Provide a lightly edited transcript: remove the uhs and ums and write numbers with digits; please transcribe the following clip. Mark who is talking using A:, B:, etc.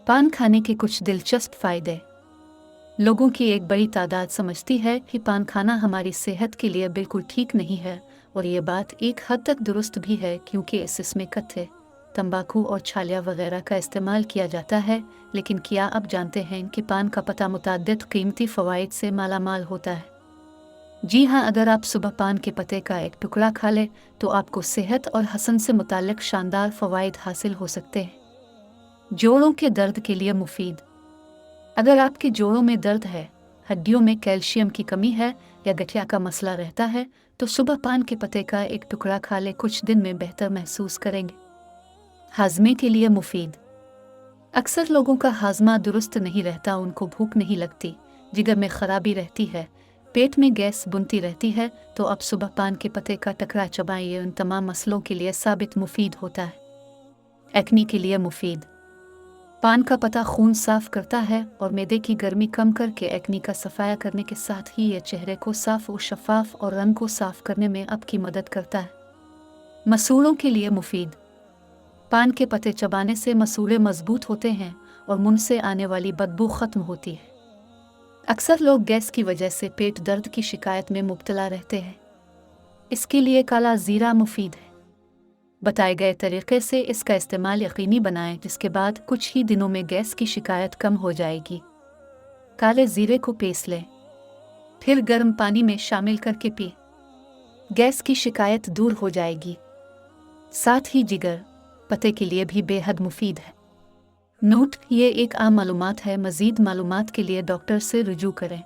A: पान खाने के कुछ दिलचस्प फायदे। लोगों की एक बड़ी तादाद समझती है कि पान खाना हमारी सेहत के लिए बिल्कुल ठीक नहीं है, और ये बात एक हद तक दुरुस्त भी है क्योंकि इसमें कत्थे, तंबाकू और छालिया वगैरह का इस्तेमाल किया जाता है। लेकिन क्या आप जानते हैं कि पान का पत्ता मुतअद्दिद कीमती फ़वाइद से मालामाल होता है? जी हाँ, अगर आप सुबह पान के पत्ते का एक टुकड़ा खा लें तो आपको सेहत और हसन से मुताल्लिक शानदार फ़वाइद हासिल हो सकते हैं। जोड़ों के दर्द के लिए मुफीद। अगर आपके जोड़ों में दर्द है, हड्डियों में कैल्शियम की कमी है या गठिया का मसला रहता है तो सुबह पान के पत्ते का एक टुकड़ा खा ले, कुछ दिन में बेहतर महसूस करेंगे। हाजमे के लिए मुफीद। अक्सर लोगों का हाजमा दुरुस्त नहीं रहता, उनको भूख नहीं लगती, जिगर में खराबी रहती है, पेट में गैस बुनती रहती है, तो अब सुबह पान के पत्ते का टुकड़ा चबाइए, उन तमाम मसलों के लिए साबित मुफीद होता है। एक्नी के लिए मुफीद। पान का पत्ता खून साफ करता है और मैदे की गर्मी कम करके एक्नी का सफाया करने के साथ ही ये चेहरे को साफ और शफाफ और रंग को साफ करने में आपकी मदद करता है। मसूड़ों के लिए मुफीद। पान के पत्ते चबाने से मसूड़े मजबूत होते हैं और मुंह से आने वाली बदबू खत्म होती है। अक्सर लोग गैस की वजह से पेट दर्द की शिकायत में मुब्तला रहते हैं। इसके लिए काला जीरा मुफीद है। बताए गए तरीके से इसका इस्तेमाल यकीनी बनाएं, जिसके बाद कुछ ही दिनों में गैस की शिकायत कम हो जाएगी। काले जीरे को पीस लें, फिर गर्म पानी में शामिल करके पिए, गैस की शिकायत दूर हो जाएगी। साथ ही जिगर पत्ते के लिए भी बेहद मुफीद है। नोट: ये एक आम मालूमात है, मज़ीद मालूमात के लिए डॉक्टर से रुजू करें।